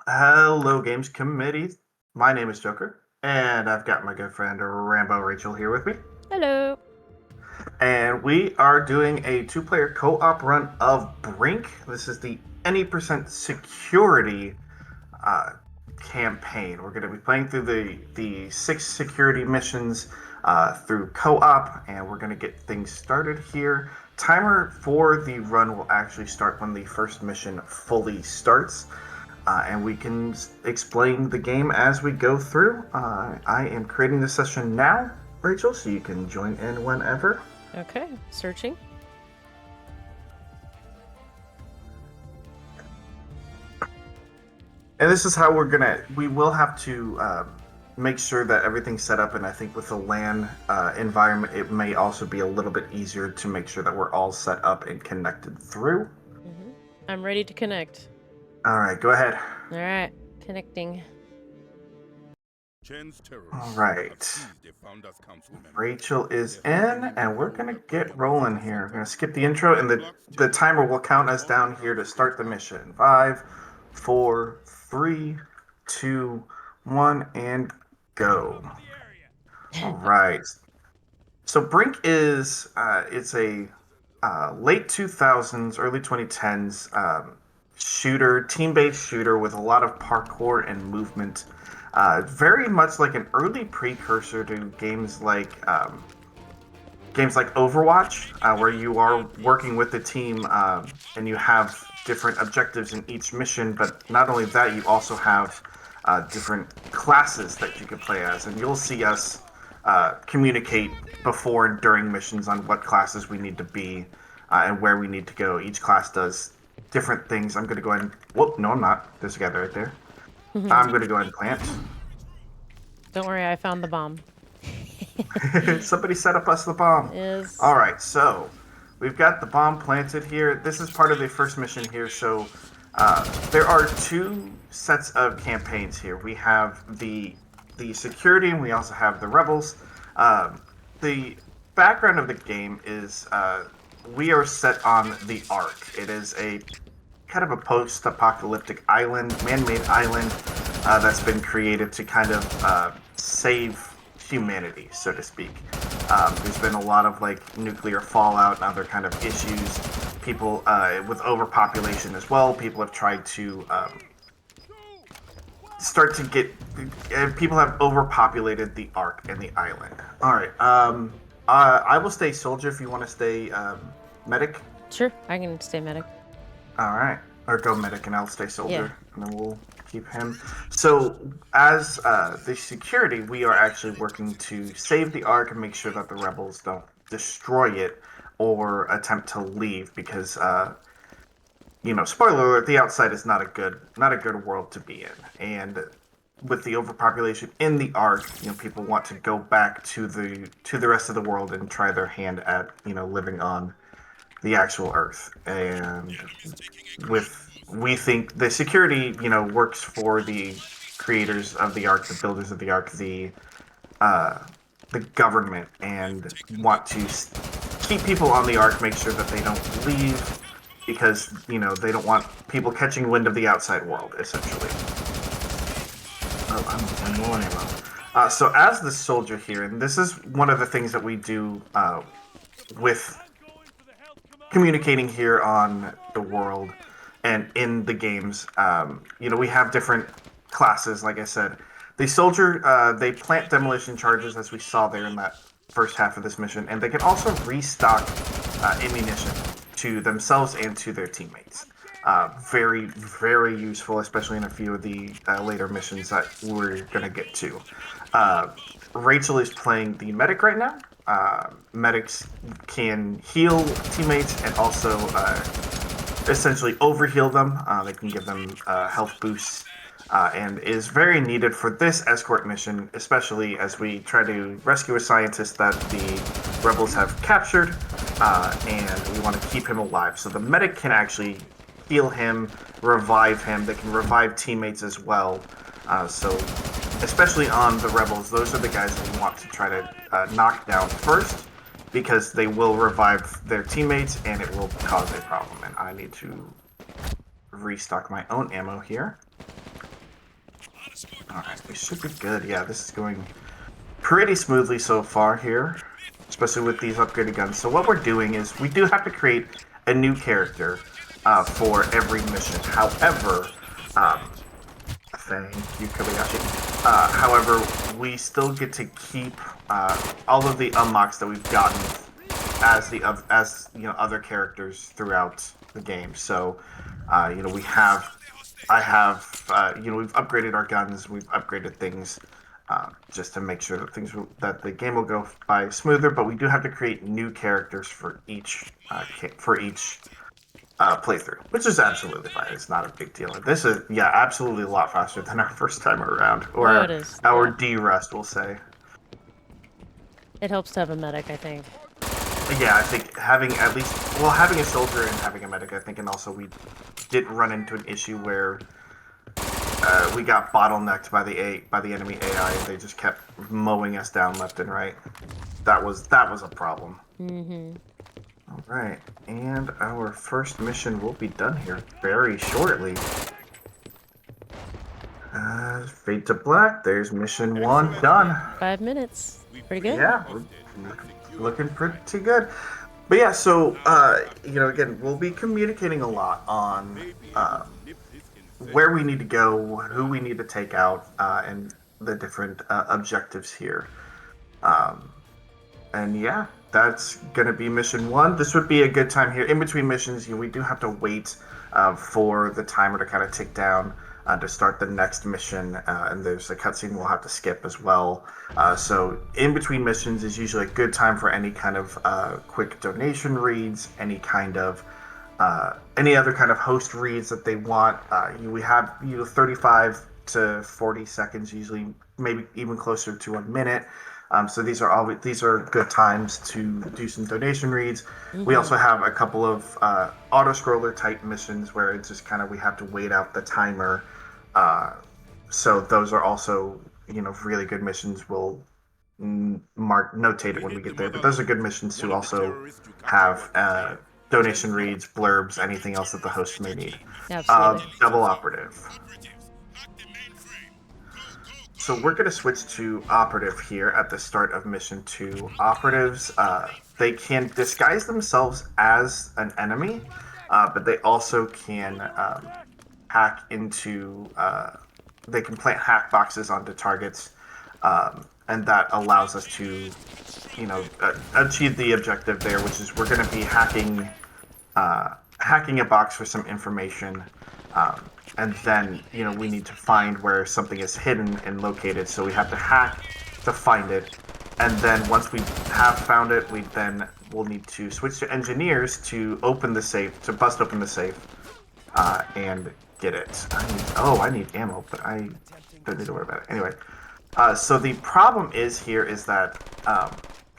Hello, Games Committee. My name is Joker, and I've got my good friend RamboRachel here with me. Hello. And we are doing a two-player co-op run of Brink. This is the any percent security uh, campaign. We're going to be playing through the 6 security missions through co-op, and we're going to get things started here. Timer for the run will actually start when the first mission fully starts. And we can explain the game as we go through. I am creating the session now, Rachel, so you can join in whenever. Okay, searching. And this is how we will have to make sure that everything's set up. And I think with the LAN environment, it may also be a little bit easier to make sure that we're all set up and connected through. I'm ready to connect. All right, go ahead. All right, connecting. All right. Rachel is in, and we're going to get rolling here. We're going to skip the intro, and the timer will count us down here to start the mission. 5, 4, 3, 2, 1, and go. All right. So Brink is it's a late 2000s, early 2010s shooter, team-based shooter with a lot of parkour and movement. Very much like an early precursor to games like Overwatch, where you are working with the team and you have different objectives in each mission. But not only that, you also have different classes that you can play as, and you'll see us communicate before and during missions on what classes we need to be and where we need to go. Each class does different things. I'm going to go ahead and... Whoop, no, I'm not. There's a guy right there. I'm going to go ahead and plant. Don't worry, I found the bomb. Somebody set up us the bomb. Yes. All right, so we've got the bomb planted here. This is part of the first mission here. So there are 2 sets of campaigns here. We have the security, and we also have the rebels. The background of the game is we are set on the Ark. It is a kind of a post-apocalyptic island, man-made island that's been created to kind of save humanity, so to speak. There's been a lot of like nuclear fallout and other kind of issues. People with overpopulation as well. People have tried to start to get. People have overpopulated the Ark and the island. All right. I will stay soldier if you want to stay medic. Sure, I can stay medic. All right, or go medic, and I'll stay soldier, and then we'll keep him. So, as the security, we are actually working to save the Ark and make sure that the rebels don't destroy it or attempt to leave, because spoiler alert: the outside is not a good world to be in, and with the overpopulation in the Ark, people want to go back to the rest of the world and try their hand at living on the actual Earth. And we think the security works for the creators of the Ark, the builders of the Ark, the government, and want to keep people on the Ark, make sure that they don't leave, because they don't want people catching wind of the outside world, essentially. I'm low on ammo. So as the soldier here, and this is one of the things that we do with communicating here on the world and in the games. We have different classes, like I said. The soldier, they plant demolition charges, as we saw there in that first half of this mission, and they can also restock ammunition to themselves and to their teammates. Very, very useful, especially in a few of the later missions that we're going to get to. Rachel is playing the medic right now. Medics can heal teammates and also essentially overheal them. They can give them health boosts and is very needed for this escort mission, especially as we try to rescue a scientist that the rebels have captured, and we want to keep him alive. So the medic can actually heal him, revive him. They can revive teammates as well. So especially on the rebels, those are the guys that we want to try to knock down first, because they will revive their teammates and it will cause a problem. And I need to restock my own ammo here. Alright, we should be good. Yeah, this is going pretty smoothly so far here, especially with these upgraded guns. So what we're doing is we do have to create a new character for every mission. However, thank you, Kobayashi. However, we still get to keep all of the unlocks that we've gotten as other characters throughout the game. So, I have we've upgraded our guns, we've upgraded things just to make sure that the game will go by smoother. But we do have to create new characters for each playthrough, which is absolutely fine. It's not a big deal. This is absolutely a lot faster than our first time around, or Oh, it is. our Yeah. D-rest, we'll say. It helps to have a medic, I think. Yeah, I think having having a soldier and having a medic, I think, and also we did run into an issue where we got bottlenecked by the enemy AI, and they just kept mowing us down left and right. That was a problem. Mm-hmm. All right, and our first mission will be done here very shortly. Fade to black. There's mission 1 done. 5 minutes. Pretty good. Yeah, we're looking pretty good. But yeah, so again, we'll be communicating a lot on where we need to go, who we need to take out, and the different objectives here. And yeah, that's gonna be mission 1. This would be a good time here. In between missions, we do have to wait for the timer to kind of tick down to start the next mission, and there's a cutscene we'll have to skip as well. So in between missions is usually a good time for any kind of quick donation reads, any other kind of host reads that they want. We have 35 to 40 seconds, usually maybe even closer to 1 minute. So these are good times to do some donation reads. Mm-hmm. We also have a couple of auto scroller type missions where it's just kind of we have to wait out the timer. So those are also really good missions. We'll notate it when we get there. But those are good missions to also have donation reads, blurbs, anything else that the host may need. Absolutely. Double operative. So we're going to switch to operative here at the start of mission 2. Operatives, they can disguise themselves as an enemy, but they also can hack into. They can plant hack boxes onto targets, and that allows us to, achieve the objective there, which is we're going to be hacking a box for some information. And then, we need to find where something is hidden and located. So we have to hack to find it. And then once we have found it, we'll need to switch to engineers to open the safe, to bust open the safe, and get it. I need ammo, but I don't need to worry about it. Anyway, so the problem is that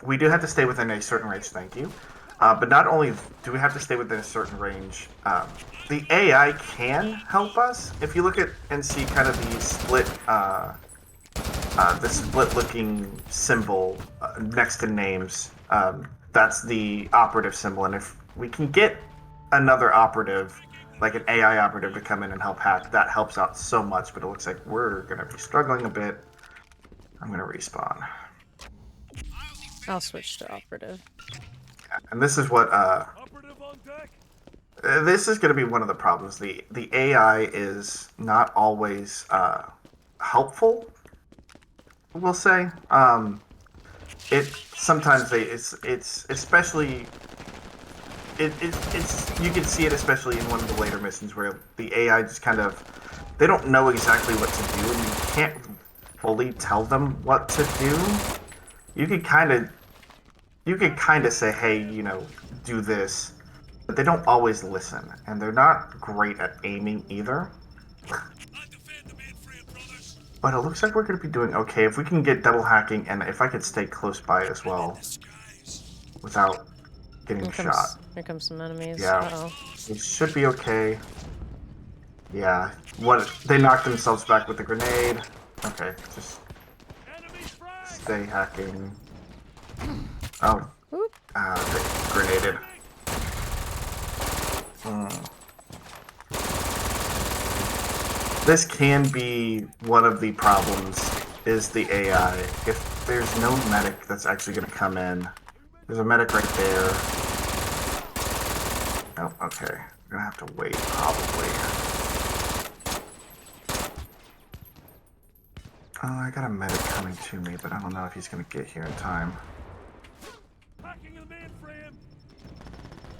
we do have to stay within a certain range, thank you. But not only do we have to stay within a certain range, the AI can help us. If you look at and see kind of the split-looking symbol next to names, that's the operative symbol. And if we can get another operative, like an AI operative, to come in and help hack, that helps out so much. But it looks like we're going to be struggling a bit. I'm going to respawn. I'll switch to operative. And this is what this is going to be one of the problems. The AI is not always helpful, we'll say. It's especially you can see it especially in one of the later missions where the AI just kind of, they don't know exactly what to do, and you can't fully tell them what to do. You could kind of say, hey, do this, but they don't always listen, and they're not great at aiming either. But it looks like we're going to be doing okay if we can get double hacking, and if I could stay close by as well without getting shot. Here comes some enemies. Yeah, Uh-oh. it should be okay. Yeah, they knocked themselves back with the grenade. Okay, just stay hacking. Oh, they grenaded. This can be one of the problems, is the AI. If there's no medic that's actually going to come in, there's a medic right there. Oh, okay. We're going to have to wait, probably. Oh, I got a medic coming to me, but I don't know if he's going to get here in time.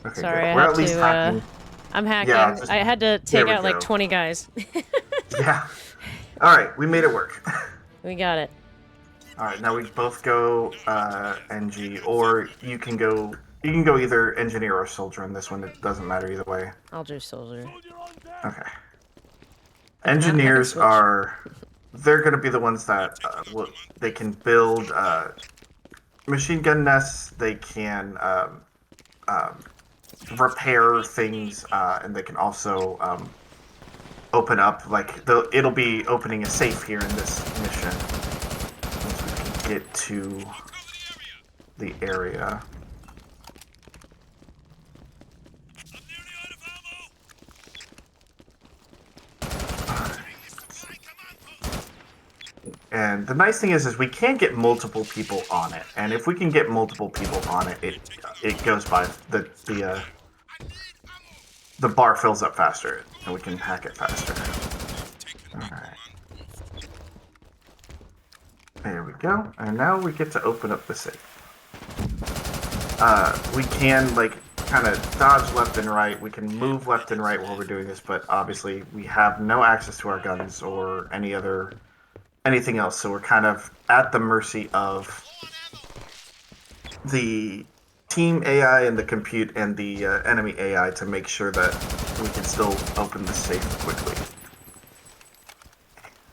Okay, Sorry, good. I We're had at least to, hacking. I'm hacking. Yeah, just, I had to there take we out like go. 20 guys. Yeah. Alright, we made it work. We got it. Alright, now we both go NG, or you can go either engineer or soldier in this one. It doesn't matter either way. I'll do soldier. Okay. I can Engineers switch. they're going to be the ones that they can build machine gun nests. They can repair things, and they can also open up, like, it'll be opening a safe here in this mission once we can get to the area. And the nice thing is we can get multiple people on it, and if we can get multiple people on it, it goes by the bar fills up faster, and we can hack it faster. All right. There we go. And now we get to open up the safe. We can, like, kind of dodge left and right. We can move left and right while we're doing this, but obviously we have no access to our guns or anything else, so we're kind of at the mercy of the team AI and the compute and the enemy AI to make sure that we can still open the safe quickly.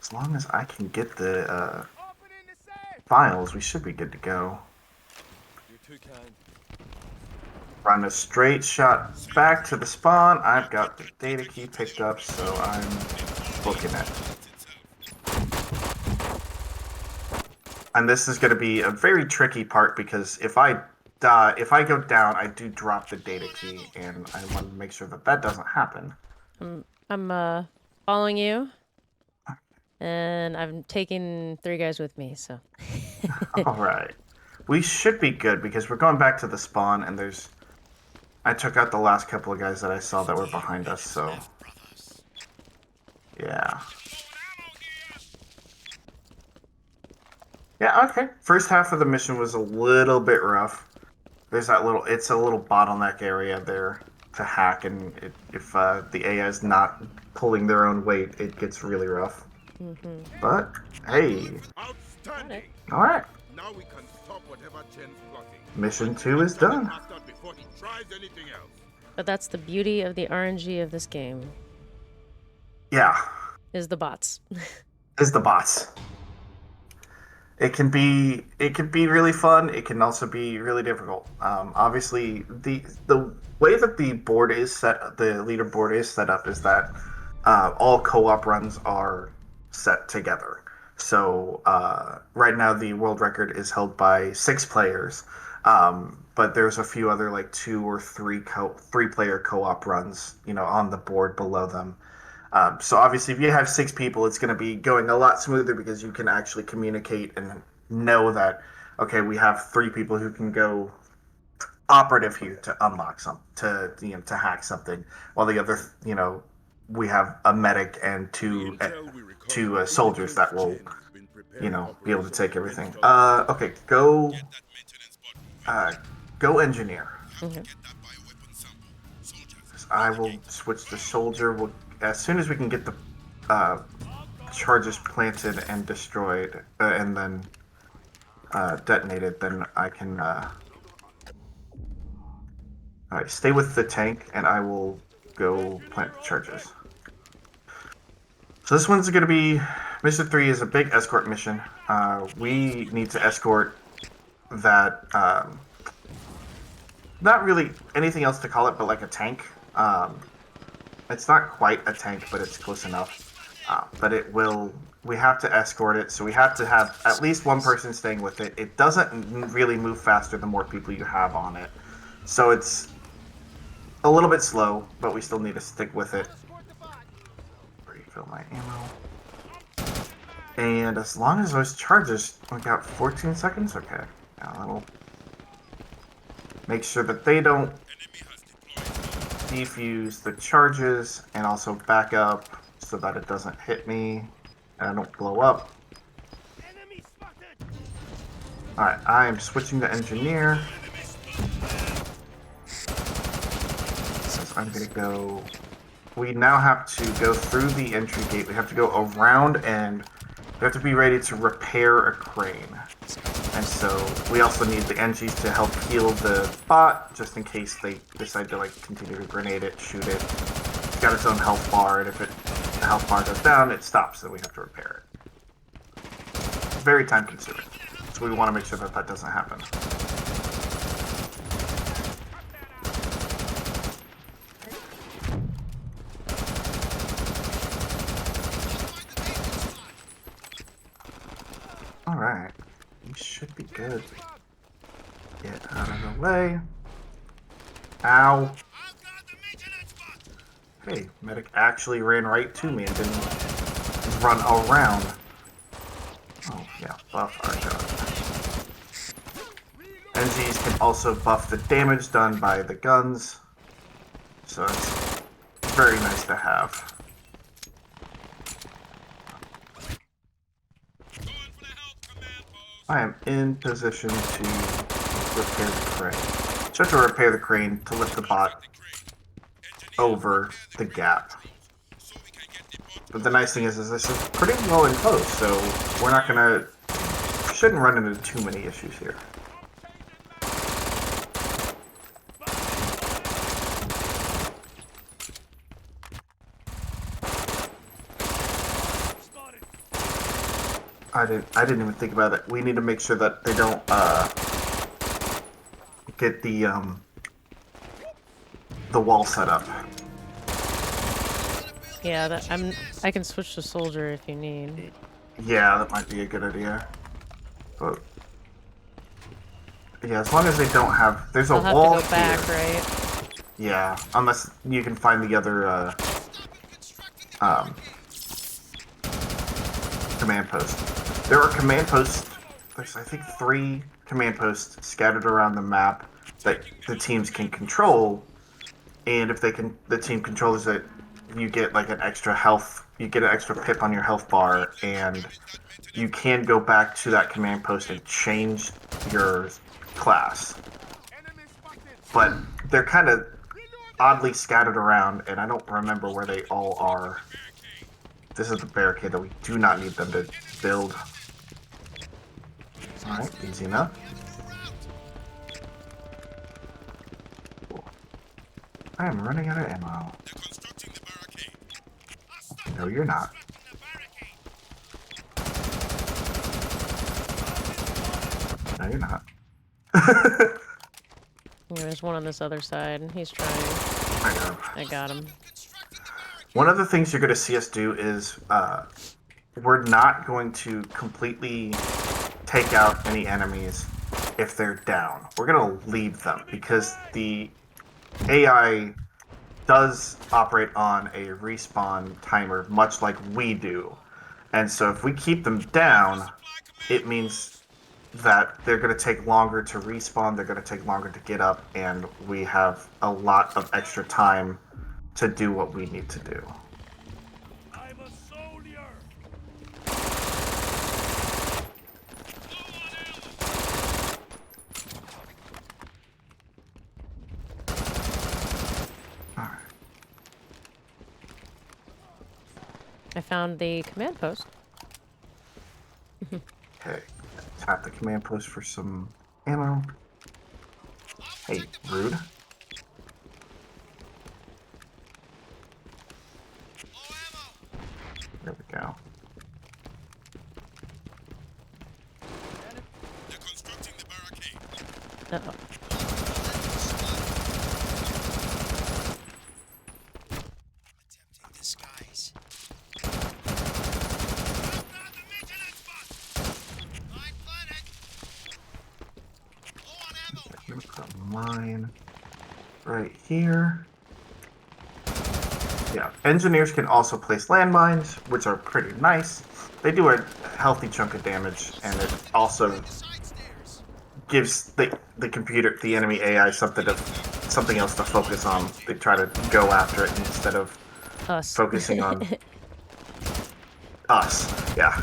As long as I can get the files, we should be good to go. Run a straight shot back to the spawn. I've got the data key picked up, so I'm booking it. And this is going to be a very tricky part, because if I go down, I do drop the data key, and I want to make sure that that doesn't happen. I'm following you, and I'm taking 3 guys with me, so. All right. We should be good, because we're going back to the spawn, and I took out the last couple of guys that I saw that were behind us, so. Yeah. Yeah, okay. First half of the mission was a little bit rough. There's it's a little bottleneck area there to hack, and if the AI is not pulling their own weight, it gets really rough. Mm-hmm. But, hey. Outstanding. All right. Now we can stop whatever Chen's plotting. Mission 2 is done. Before he tries anything else. But that's the beauty of the RNG of this game, Yeah. is the bots. Is the bots. It can be really fun. It can also be really difficult. Obviously, the way that the board is set, the leaderboard is set up, is that all co-op runs are set together. So right now the world record is held by 6 players, but there's a few other, like, 2 or 3 player co-op runs, on the board below them. So obviously, if you have 6 people, it's going to be going a lot smoother, because you can actually communicate and know that, okay, we have 3 people who can go operative here to unlock to hack something, while the other, we have a medic and two soldiers that will, be able to take everything. Okay, go engineer. Mm-hmm. I will switch to soldier. As soon as we can get the charges planted and destroyed, and then detonated, then I can. All right, stay with the tank, and I will go plant the charges. So this one's going to be mission 3 is a big escort mission. We need to escort that. Not really anything else to call it, but like a tank. It's not quite a tank, but it's close enough. But we have to escort it, so we have to have at least one person staying with it. It doesn't really move faster the more people you have on it. So it's a little bit slow, but we still need to stick with it. refill my ammo. And as long as those charges, we got 14 seconds? Okay. Now that'll make sure that they don't defuse the charges and also back up so that it doesn't hit me and I don't blow up. Alright, I am switching to engineer. So I'm gonna go. We now have to go through the entry gate. We have to go around and we have to be ready to repair a crane. And so we also need the NGs to help heal the bot, just in case they decide to like continue to grenade it, shoot it. It's got its own health bar, and if the health bar goes down, it stops, so we have to repair it. It's very time consuming, so we want to make sure that that doesn't happen. Alright, we should be good. Get out of the way. Ow. Hey, medic actually ran right to me and didn't run around. Oh, yeah, buff our shot. NGs can also buff the damage done by the guns, so it's very nice to have. I am in position to repair the crane. Just to repair the crane to lift the bot over the gap. But the nice thing is this is pretty well enclosed, so we're not gonna, shouldn't run into too many issues here. I didn't even think about it. We need to make sure that they don't get the wall set up. Yeah, I can switch to soldier if you need. Yeah, that might be a good idea. But yeah, as long as they don't have, there's a I'll wall have to go back, here. right? Yeah, unless you can find the other command post. There are command posts. There's I think 3 command posts scattered around the map that the teams can control. And if the team controls it, you get like an extra health. You get an extra pip on your health bar, and you can go back to that command post and change your class. But they're kind of oddly scattered around, and I don't remember where they all are. This is the barricade that we do not need them to build. Alright, easy enough. Cool. I am running out of ammo. No, you're not. No, you're not. There's one on this other side. He's trying. I got him. One of the things you're going to see us do is we're not going to completely take out any enemies if they're down. We're going to leave them because the AI does operate on a respawn timer much like we do. And so if we keep them down, it means that they're going to take longer to respawn, they're going to take longer to get up, and we have a lot of extra time to do what we need to do. I'm a soldier. Alright. I found the command post. Okay. Tap the command post for some ammo. Hey, rude. There we go. They're constructing the barricade. Uh-oh. Attempting disguise. Put a mine right here. Yeah, engineers can also place landmines, which are pretty nice. They do a healthy chunk of damage, and it also gives the computer, the enemy AI, something else to focus on. They try to go after it instead of Us. focusing on us. Yeah.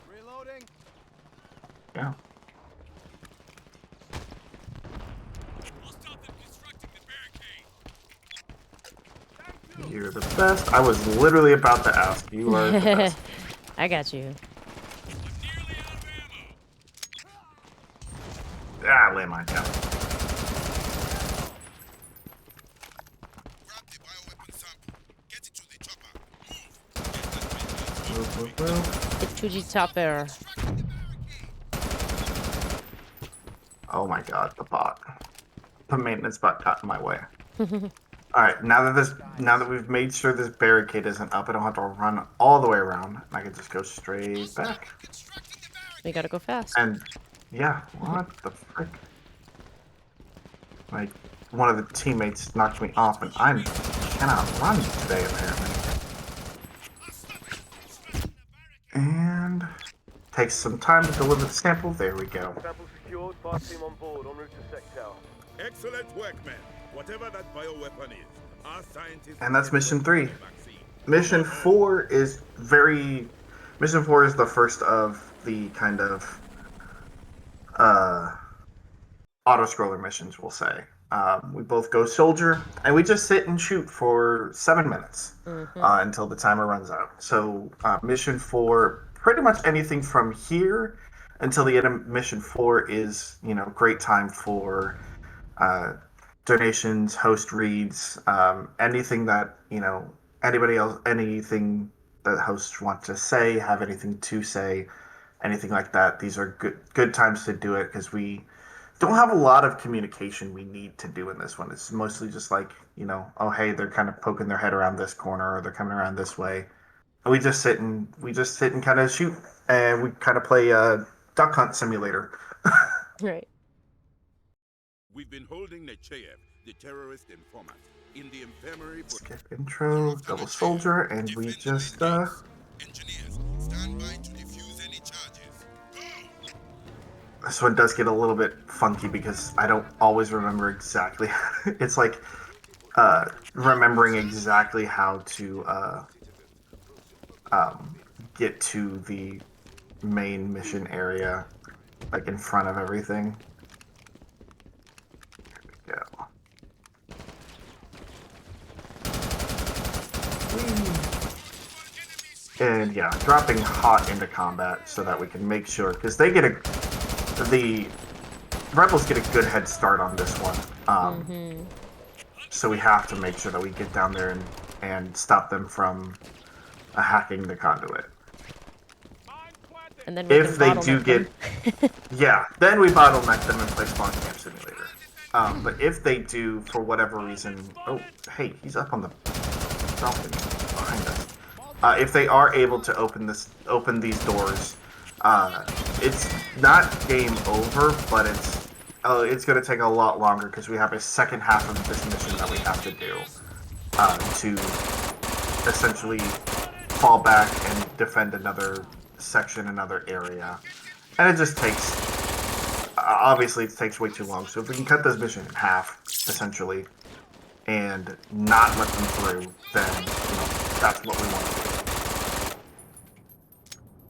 Reloading. Yeah. I'll stop them constructing the barricade. You're the best. I was literally about to ask. You are the best. I got you. I'm nearly out of ammo. Ah, landmine down. Grab the bioweapon sample. Get it to the chopper. Move. The 2G topper. Constructing the barricade. Oh my god, the bot. The maintenance bot got in my way. Alright, now that we've made sure this barricade isn't up, I don't have to run all the way around. I can just go straight back. Constructing the barricade. We gotta go fast. And yeah, what the frick? Like, one of the teammates knocked me off, and I cannot run today, apparently. And takes some time to deliver the sample. There we go. Sample secured, fire team on board, en route to sector. Excellent work, men. Whatever that bioweapon is, our scientists... And that's mission 3. Mission 4 is Mission 4 is the first of the kind of auto-scroller missions, we'll say. We both go soldier, and we just sit and shoot for 7 minutes until the timer runs out. So mission 4, pretty much anything from here until the end of mission 4 is, great time for donations, host reads, anything that, anybody else, anything that hosts want to say, have anything to say, anything like that. These are good times to do it because we don't have a lot of communication we need to do in this one. It's mostly just like, oh, hey, they're kind of poking their head around this corner or they're coming around this way. And we just sit and kind of shoot, and we kind of play duck hunt simulator. Right. We've been holding Nechayev, the terrorist informant, in the infirmary for... Skip intro, double soldier, and we just Engineers, stand by to defuse any charges. Go! this one does get a little bit funky because I don't always remember exactly. It's like remembering exactly how to get to the main mission area, like in front of everything. There we go. And yeah, dropping hot into combat so that we can make sure, because the rebels get a good head start on this one. So we have to make sure that we get down there and stop them from hacking the conduit. And then we If can they do bottleneck get, them. yeah, then we bottleneck them and play Spawn Camp Simulator. But if they do, for whatever reason, oh, hey, he's up on the balcony behind us. If they are able to open these doors, it's not game over, but it's going to take a lot longer because we have a second half of this mission that we have to do to essentially fall back and defend another section, another area, and it just takes. Obviously, it takes way too long. So if we can cut this mission in half, essentially, and not let them through, then that's what we want to do.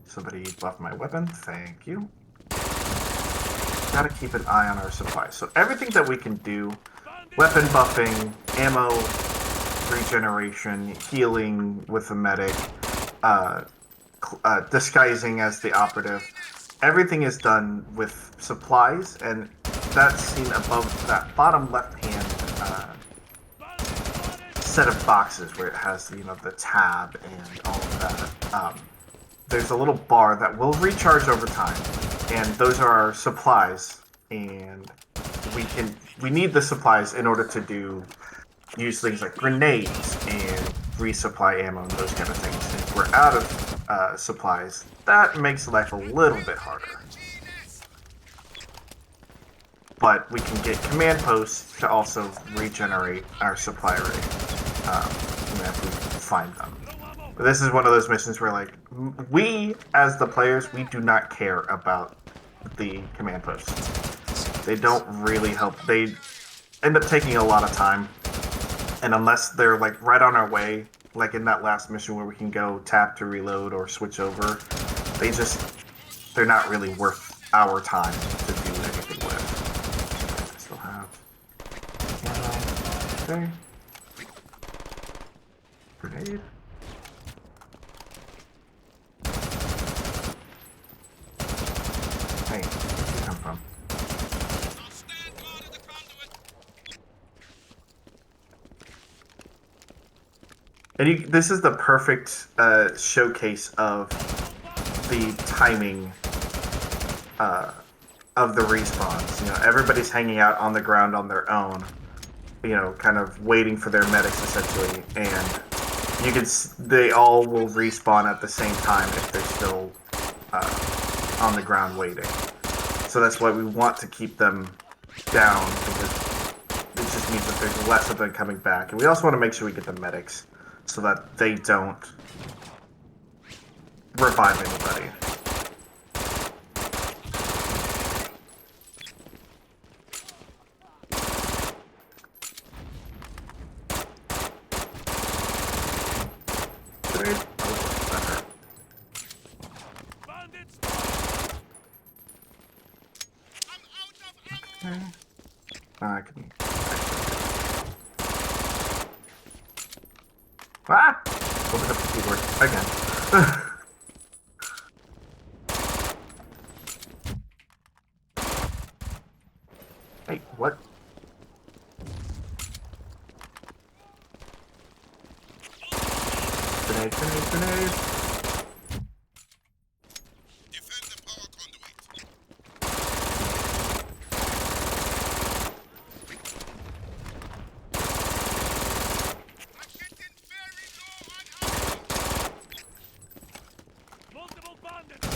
Somebody buffed my weapon. Thank you. Gotta keep an eye on our supplies. So everything that we can do, weapon buffing, ammo regeneration, healing with the medic, disguising as the operative, everything is done with supplies, and that's seen above that bottom left-hand set of boxes where it has the tab and all of that. There's a little bar that will recharge over time, and those are our supplies, and we need the supplies in order to use things like grenades and resupply ammo and those kind of things. If we're out of supplies, that makes life a little bit harder. but we can get command posts to also regenerate our supply rate, if we find them. But this is one of those missions where, like, we, as the players, we do not care about the command posts. They don't really help. They end up taking a lot of time, and unless they're, like, right on our way, like in that last mission where we can go tap to reload or switch over, they're not really worth our time to do anything with. I still have ammo. Okay. Grenade. Hey, where'd you come from? And this is the perfect showcase of the timing of the respawns. You know, everybody's hanging out on the ground on their own, you know, kind of waiting for their medics essentially, and they all will respawn at the same time if they're still on the ground waiting. So that's why we want to keep them down, because it just means that there's less of them coming back. And we also want to make sure we get the medics so that they don't revive anybody. I can. Ah! Open up the keyboard again. Hey, what? Grenade, grenade, grenade. Defend the power conduit. I'm getting very low on ammo. Multiple bandits!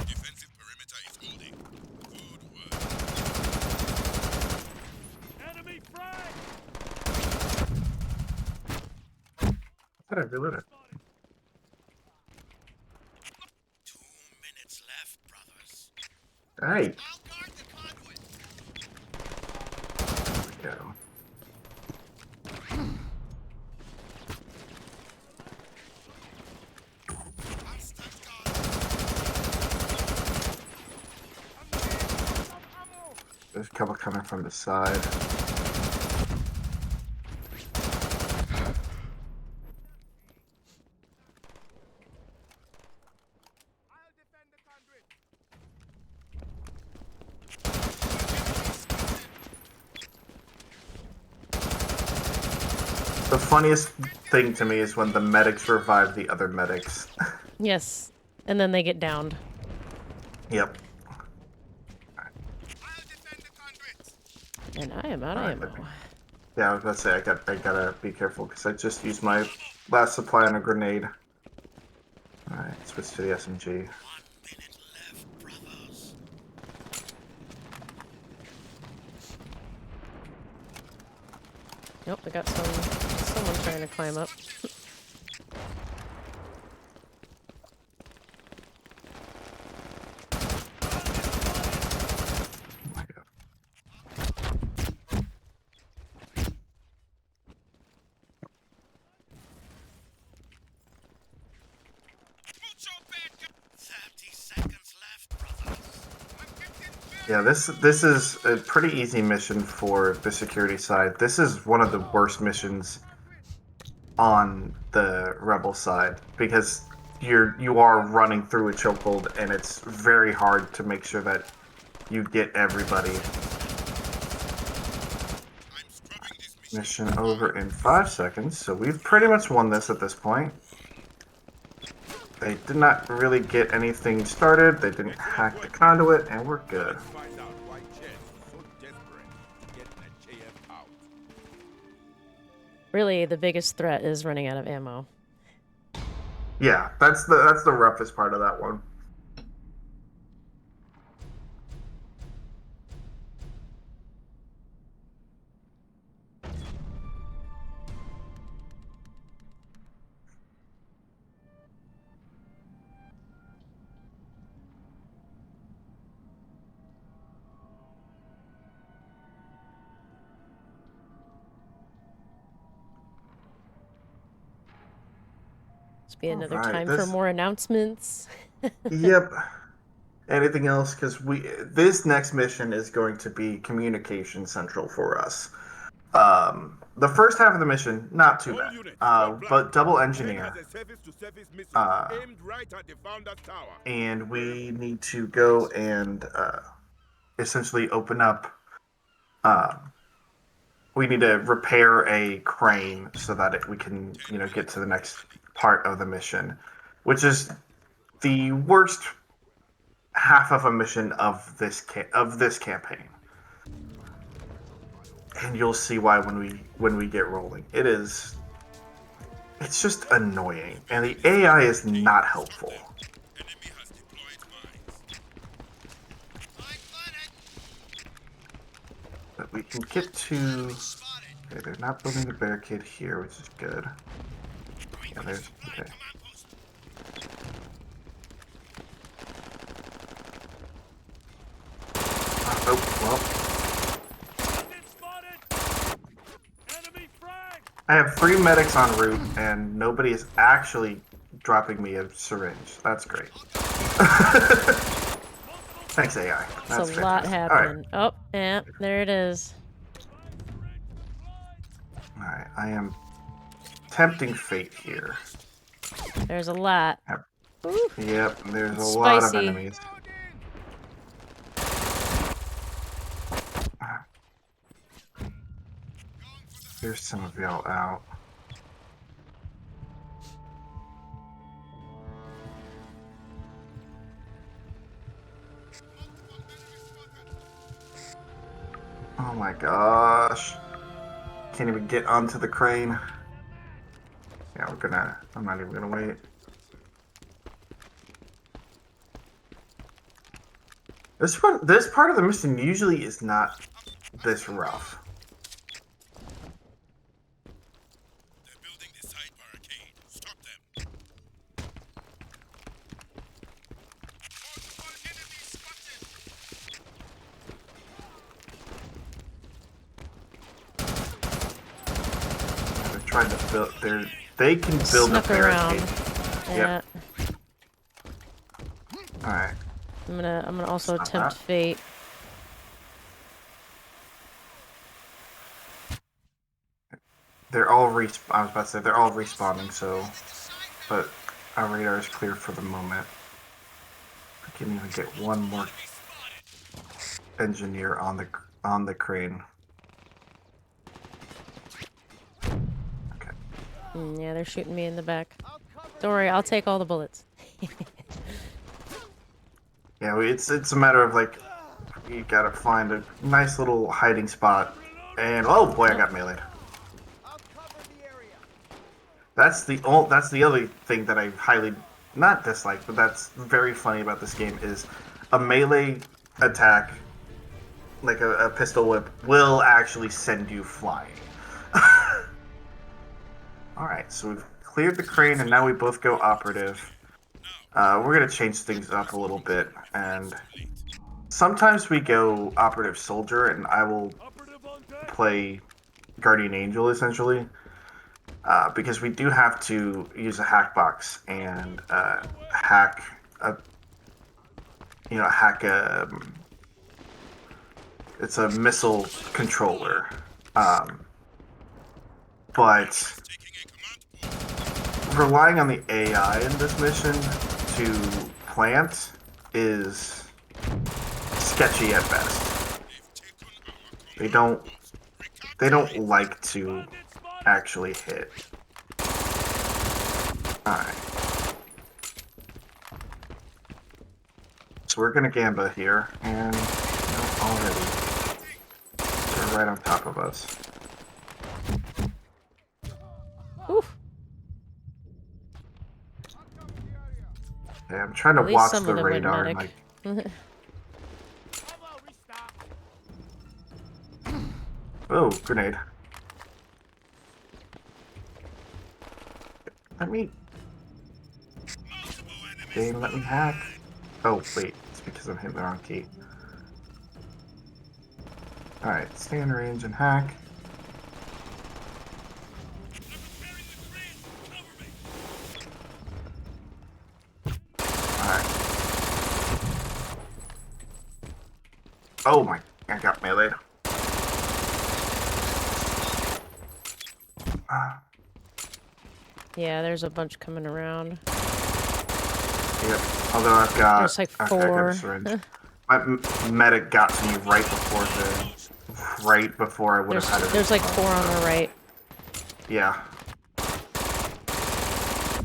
Defensive perimeter is holding. Good work. Enemy frag! How did I reload it? 2 minutes left, brothers. Hey, I'll guard the conduit. there we go. I'll stand guard. There's a couple coming from the side. I'll defend the conduit. The funniest thing to me is when the medics revive the other medics. Yes. And then they get downed. Yep. I'll defend the conduit. And I am out of Alright, ammo. Yeah, I was about to say, I gotta be careful, because I just used my last supply on a grenade. Alright, switch to the SMG. 1 minute left, brothers. Nope, I got someone trying to climb up. Oh my god. Mucho bad. 30 seconds left, brothers. I'm getting very Yeah, this is a pretty easy mission for the security side. This is one of the worst missions on the rebel side, because you are running through a chokehold, and it's very hard to make sure that you get everybody. I'm scrubbing this mission. Mission over in 5 seconds, so we've pretty much won this at this point. They did not really get anything started, they didn't hack the conduit, and we're good. Let's find out why Chen was so desperate to get the JF out. Really, the biggest threat is running out of ammo. Yeah, that's the roughest part of that one. Must be another Alright, time for this. more announcements. Yep. Anything else? Because this next mission is going to be communication central for us. The first half of the mission, not too All bad. units, hold But flat. double Brink has engineer, a service-to-service missile uh, aimed right at the Founder's Tower. and we need to go and essentially open up. Uh, we need to repair a crane so that we can, get to the next part of the mission, which is the worst half of a mission of this campaign. And you'll see why when we get rolling. It's just annoying, and the AI is not helpful. Enemy has deployed mines. But we can get to. Okay, they're not building the barricade here, which is good. Yeah, there's okay. Oh well. Bandit spotted! Enemy frag! I have 3 medics en route, and nobody is actually dropping me a syringe. That's great. Thanks, AI. It's That's a lot fantastic. happening. Oh, yeah, there it is. All right. I am tempting fate here. There's a lot. Ooh, Yep, there's it's a lot of spicy. enemies. There's some of y'all out. Oh my gosh. Can't even get onto the crane. Yeah, I'm not even gonna wait. This part of the mission usually is not this rough. They're building the side barricade. Stop them. Multiple enemies spotted. They're trying to build. They can build a Snuck around. barricade. Yeah. All right. I'm gonna also Stop attempt that. fate. They're all I was about to say they're all respawning. So, but our radar is clear for the moment. I can even get one more engineer on the crane. Okay. Yeah, they're shooting me in the back. Don't worry, I'll take all the bullets. Yeah, it's a matter of like you gotta find a nice little hiding spot, and oh boy, I got meleeed. That's the other thing that I highly not dislike, but that's very funny about this game is a melee attack, like a pistol whip, will actually send you flying. All right, so we've cleared the crane, and now we both go operative. We're gonna change things up a little bit, and sometimes we go operative soldier, and I will Operative on deck! play guardian angel essentially, because we do have to use a hack box and hack a it's a missile controller, but relying on the AI in this mission to plant is sketchy at best. They don't like to actually hit. Alright. So we're gonna gamba here, and already they're right on top of us. Oof. Okay, I'm trying to At least watch some the of them went radar and medic. like. Bravo, restart. Oh, grenade. Let me. Multiple enemies. Game, let me hack. Oh, wait. It's because I'm hitting the wrong key. Alright, stay in range and hack. Alright. Oh my, I got meleeed. Yeah, there's a bunch coming around. Yep. Although I've got. There's like Okay, I got a 4. syringe. My medic got to me right before I would have had it. There's like 4 on the right. Yeah.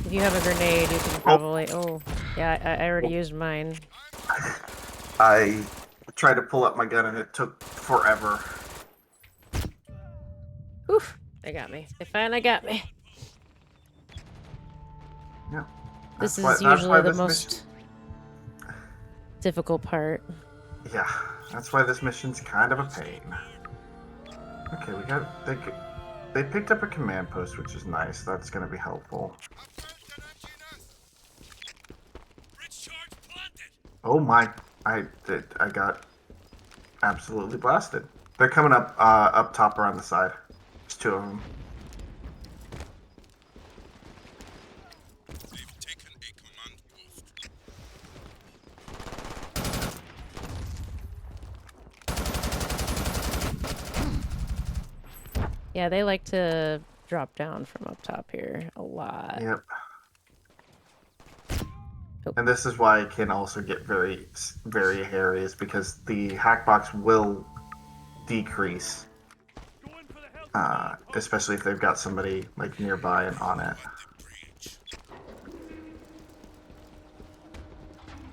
If you have a grenade, you can probably. Oh, yeah, I already used mine. I tried to pull up my gun and it took forever. Oof, they got me. They finally got me. Yeah. This That's is why usually the this most difficult part. Yeah, that's why this mission's kind of a pain. Okay, they picked up a command post, which is nice. That's going to be helpful. Bridge charge planted. Oh my, I got absolutely blasted. They're coming up top or on the side. There's 2 of them. They've taken a command post. Yeah, they like to drop down from up top here a lot. Yep. Oh. And this is why it can also get very, very hairy, is because the hack box will decrease, Go in for the health. especially if they've got somebody like nearby and on it. Bridge.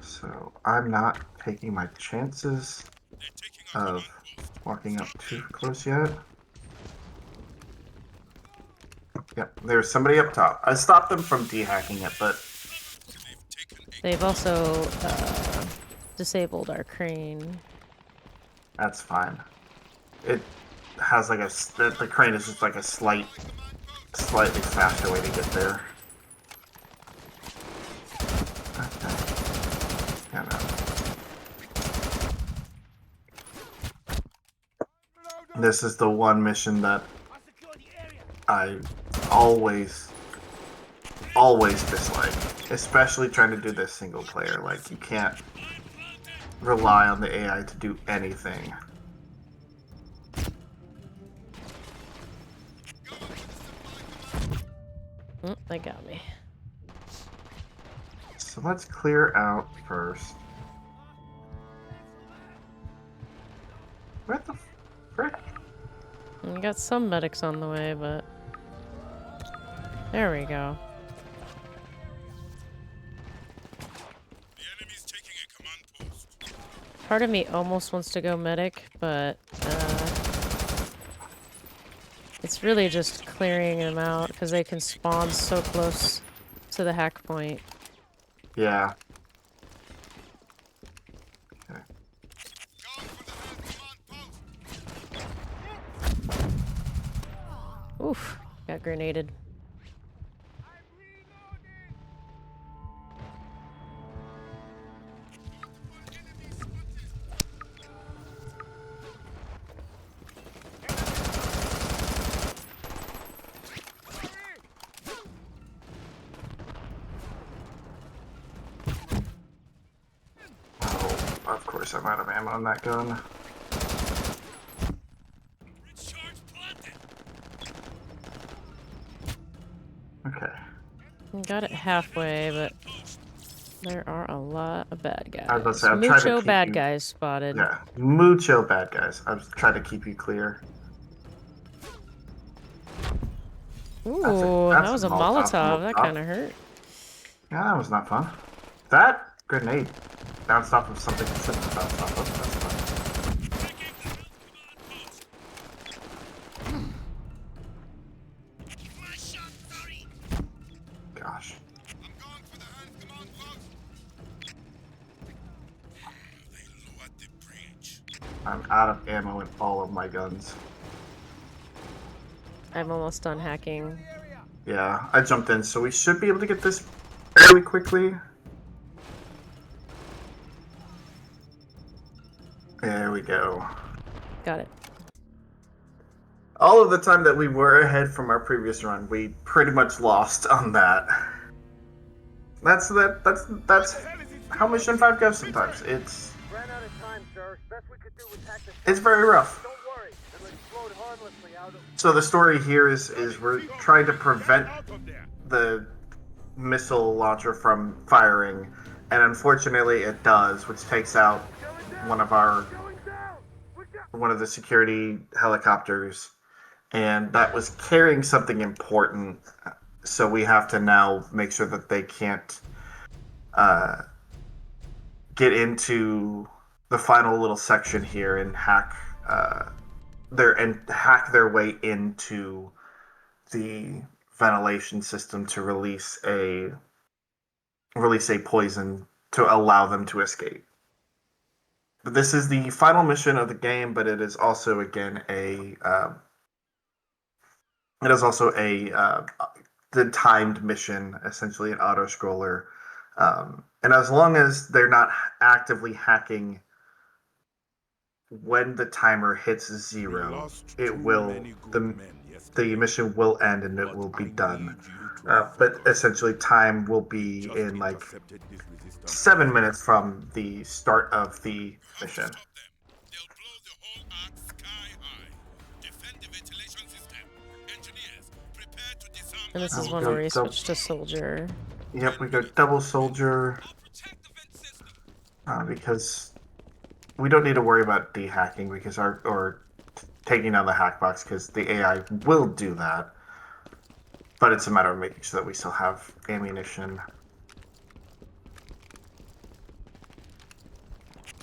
So I'm not taking my chances They're taking a of command post. walking up too close yet. Yep, there's somebody up top. I stopped them from de-hacking it, but They've taken a They've also disabled our crane. that's fine. It has like the crane is just like a slightly faster way to get there. Okay. Yeah, no. This is the one mission that I secure the area. I always dislike, especially trying to do this single player. Like, you can't rely on the AI to do anything. They got me. So let's clear out first. Where the frick? We got some medics on the way, but there we go. The enemy's taking a command post. Part of me almost wants to go medic, but it's really just clearing them out because they can spawn so close to the hack point. Yeah. Okay. Going for the health command post. Oof, got grenaded. Oh, of course I'm out of ammo on that gun. Bridge charge planted. Okay. We got it halfway, but there are a lot of bad guys. I was about to say, I'm trying to Mucho keep bad you- guys spotted. Yeah. Mucho bad guys. I was trying to keep you clear. Ooh, that's that was a a Molotov. Molotov. That kind of hurt. Yeah, that was not fun. That grenade bounced off of something it shouldn't have bounced off of. That's fun. Taking the health command post. Flash shot, sorry. Gosh. I'm going for the health command post. I'm out of ammo in all of my guns. I'm almost done hacking. Yeah, I jumped in, so we should be able to get this fairly quickly. There we go. Got it. All of the time that we were ahead from our previous run, we pretty much lost on that. That's how Mission 5 goes sometimes. It's Ran out of time, sir. Best we could do was hack the it's very rough. Don't worry. It'll explode harmlessly out of... So the story here is we're trying to prevent Out of there. the missile launcher from firing, and unfortunately it does, which takes out one of the security helicopters, and that was carrying something important. So we have to now make sure that they can't get into the final little section here and hack their way into the ventilation system to release a poison to allow them to escape. But this is the final mission of the game, but it is also again the timed mission, essentially an auto scroller. And as long as they're not actively hacking, when the timer hits We 0, lost it too will many good the men yesterday. mission will end and it will be But I done. need you to But focus. essentially, time will be Just in like intercepted this resistance. 7 minutes from the start of the mission. Stop them. They'll blow the whole arc sky high. Defend the ventilation system. Engineers, prepare to disarm. And this is Oh, one go- where you go- switch to soldier. Yep, we go double soldier I'll protect the vent system. because we don't need to worry about de-hacking because or taking down the hack box because the AI will do that. But it's a matter of making sure that we still have ammunition.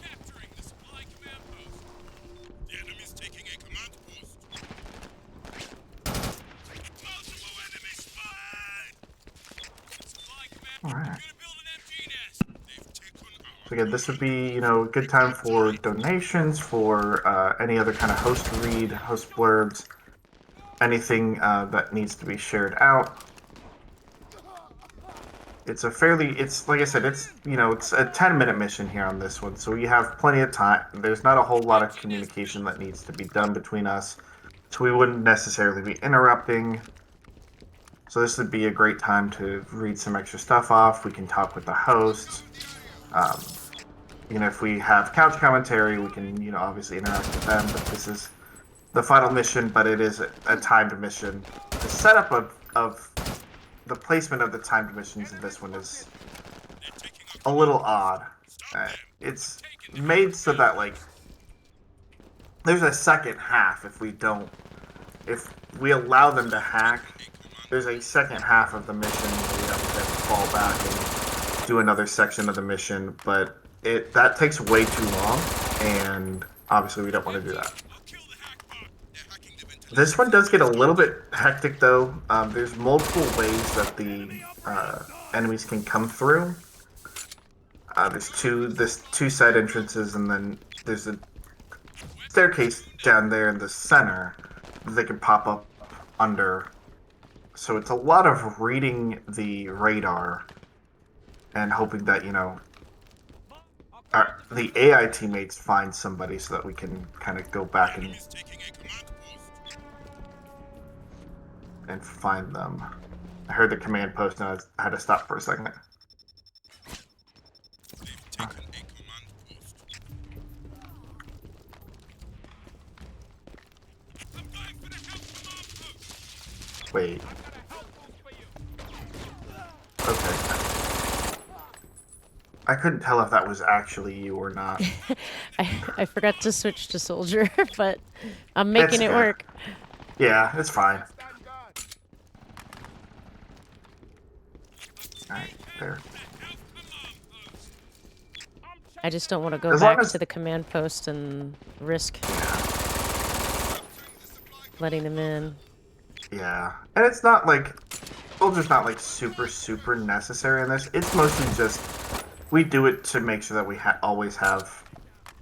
Capturing the supply command post. The enemy's taking a command post. Multiple enemy spotted! Supply command All right. gonna build an empty nest. They've taken our So again, this would be, a good time for donations, for any other kind of host read, host blurbs, anything that needs to be shared out. It's like I said, it's a 10-minute mission here on this one, so we have plenty of time. There's not a whole lot of communication that needs to be done between us, so we wouldn't necessarily be interrupting. So this would be a great time to read some extra stuff off. We can talk with the host. If we have couch commentary, we can, obviously interact with them. But this is the final mission, but it is a timed mission. The setup of the placement of the timed missions in this one is a little odd. It's made so that, there's a second half if we allow them to hack. There's a second half of the mission where we have to then fall back and do another section of the mission, but that takes way too long, and obviously we don't want to do that. I'll kill the hack bot. They're hacking the ventilation. This one does get a little bit hectic, though. There's multiple ways that the enemies can come through. There's two side entrances, and then there's a staircase down there in the center that they can pop up under. So it's a lot of reading the radar and hoping that, the AI teammates find somebody so that we can kind of go back Enemy's taking a command post. and find them. I heard the command post and I had to stop for a second. They've taken a command post. I'm going for the help command post. Wait. Okay. I couldn't tell if that was actually you or not. I forgot to switch to soldier, but I'm making it fair. work. Yeah, it's fine. Alright, there. I just don't want to go As long back as- to the command post and risk letting them in. Yeah. And it's not like... Soldier's not like super necessary in this. It's mostly just... We do it to make sure that we always have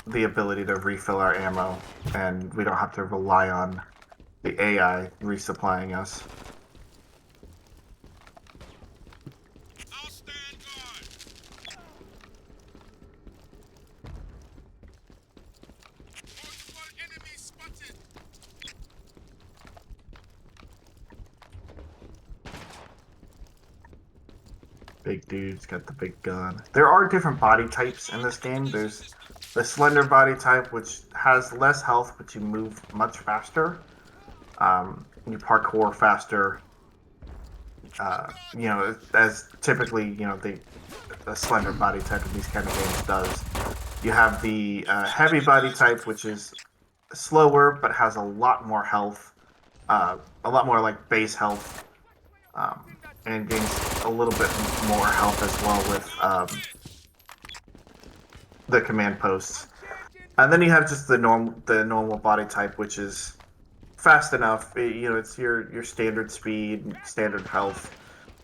the ability to refill our ammo, and we don't have to rely on the AI resupplying us. I'll stand guard. Multiple enemies spotted. Big dude's got the big gun. There are different body types in this game. There's the slender body type, which has less health, but you move much faster. You parkour faster. You know, as typically, you know, the slender body type of these kind of games does. You have the heavy body type, which is slower, but has a lot more health. A lot more like base health. And gains a little bit more health as well with the command posts. And then you have just the normal body type, which is fast enough. You know, it's your standard speed, standard health.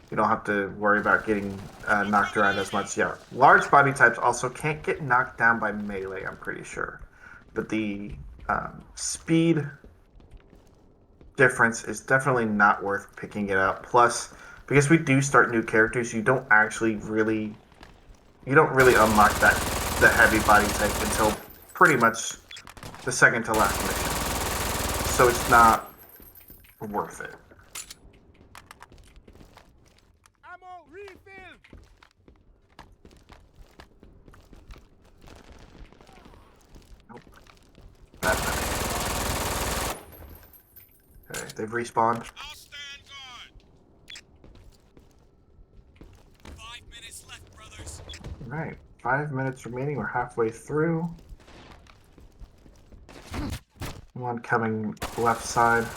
You don't have to worry about getting knocked around as much. Yeah, large body types also can't get knocked down by melee, I'm pretty sure. But the speed difference is definitely not worth picking it up. Plus, because we do start new characters, you don't really unlock the heavy body type until pretty much the second to last mission. So it's not worth it. Ammo refill. Nope. Bad timing. Okay, they've respawned. I'll stand guard. 5 minutes left, brothers. Alright, 5 minutes remaining. We're halfway through. One coming left side.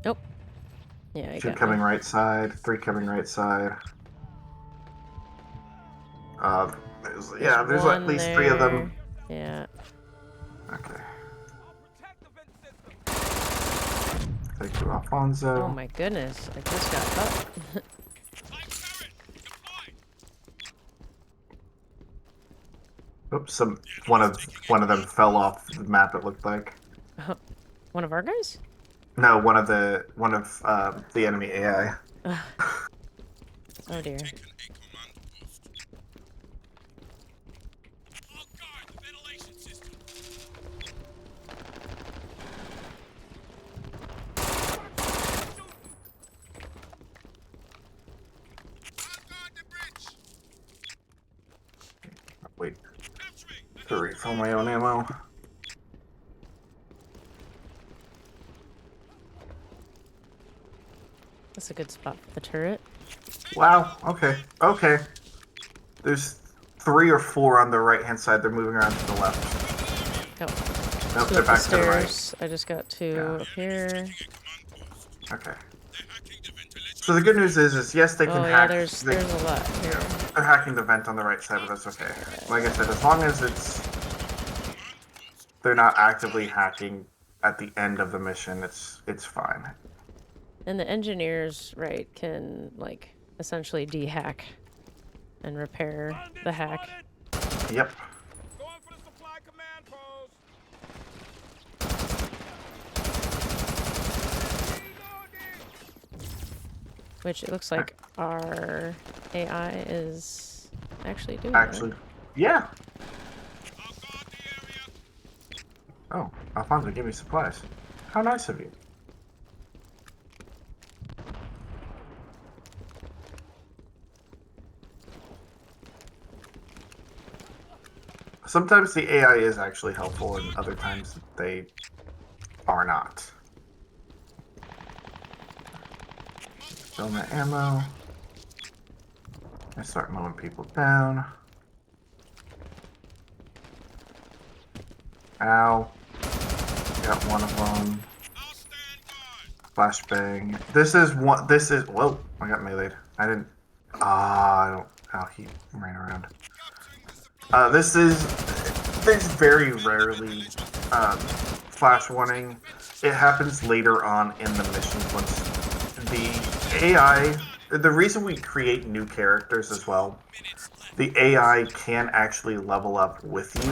Nope. Yeah, I 2 got coming one. right side. 3 coming right side. There's at one least 3 of them. Yeah. Okay. Thank you, Alfonso. Oh my goodness, I just got up. Light turret deployed. Oops, one of them fell off the map. It looked like. One of our guys? No, one of the enemy AI. Oh dear. Taken a command post. All guard the ventilation system. I'll guard the bridge. Wait, Capturing the to refill my own ammo. That's a good spot for the turret. Wow. Okay. Okay. There's 3 or 4 on the right-hand side. They're moving around to the left. Oh. Nope, Two they're up the back to the right. stairs. I just got 2 Yeah. up here. taking a command post. Okay. They're hacking the ventilation. So the good news is yes, they can Oh yeah, hack. there's a lot here. They're hacking the vent on the right side, but that's okay. Like I said, as long as they're not actively hacking at the end of the mission, it's fine. And the engineers, right, can like essentially de-hack and repair the hack. Yep. Going for the supply command post. Which it looks like our AI is actually doing Actually, yeah. I'll guard the area. Oh, Alfonso, give me supplies. How nice of you. Sometimes the AI is actually helpful, and other times they are not. Fill my ammo. I start mowing people down. Ow. Got one of them. I'll stand guard. Flashbang. This is one. This is. Whoa! I got meleeed. I didn't. I don't. Oh, he ran around. Capturing the supply. This is. There's very rarely flash warning. It happens later on in the mission once the AI. The reason we create new characters as well the AI can actually level up with you,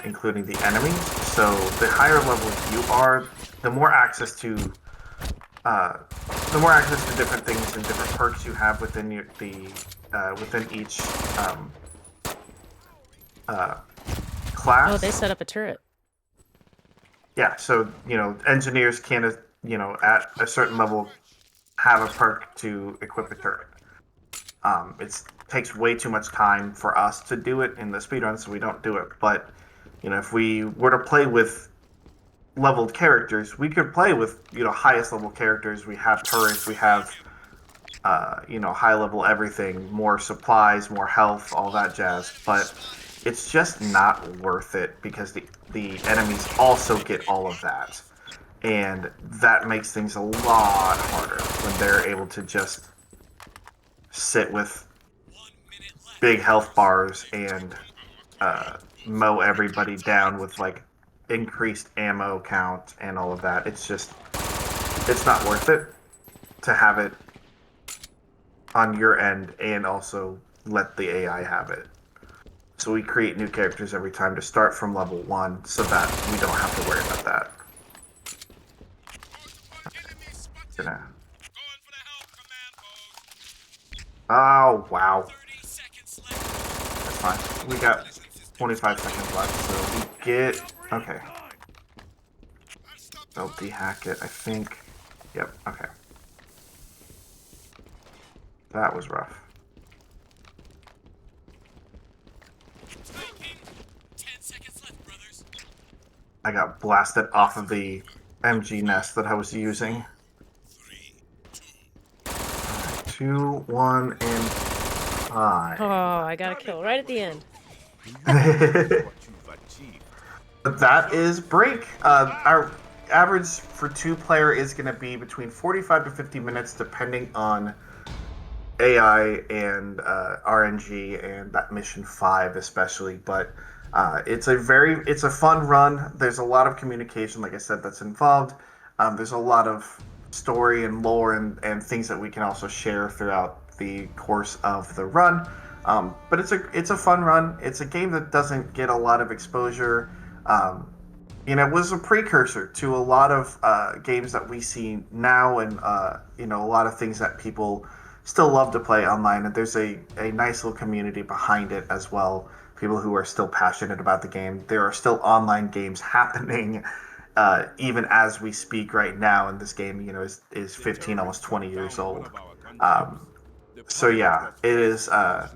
including the enemies. So the higher level you are, the more access to different things and different perks you have within within each class. Oh, they set up a turret. Yeah, so engineers can at a certain level have a perk to equip a turret. It takes way too much time for us to do it in the speedrun, so we don't do it. But if we were to play with leveled characters, we could play with highest level characters. We have turrets, we have high level everything, more supplies, more health, all that jazz. But it's just not worth it because the enemies also get all of that, and that makes things a lot harder when they're able to just sit with big health bars and mow everybody down with like increased ammo count and all of that. It's not worth it to have it on your end and also let the AI have it. So we create new characters every time to start from level 1 so that we don't have to worry about that. Gonna... Oh, wow. That's fine. We got 25 seconds left, so we get... Okay. They'll dehack it, I think. Yep, okay. That was rough. 10 seconds left, brothers. I got blasted off of the MG nest that I was using. 2, 1, and 5. Oh, I got a kill right at the end. But that is Brink. Our average for 2-player is going to be between 45 to 50 minutes, depending on AI and RNG and that mission 5 especially. But it's a fun run. There's a lot of communication, like I said, that's involved. There's a lot of story and lore and things that we can also share throughout the course of the run. But it's a fun run. It's a game that doesn't get a lot of exposure. It was a precursor to a lot of games that we see now, and a lot of things that people still love to play online. And there's a nice little community behind it as well. People who are still passionate about the game. There are still online games happening even as we speak right now. And this game, is 15, almost 20 years old. So yeah, it is. We're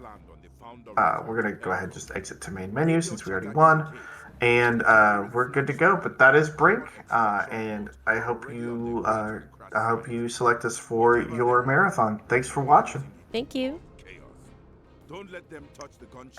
gonna go ahead and just exit to main menu since we already won, and we're good to go. But that is Brink, and I hope you select us for your marathon. Thanks for watching. Thank you. Don't let them touch the gun.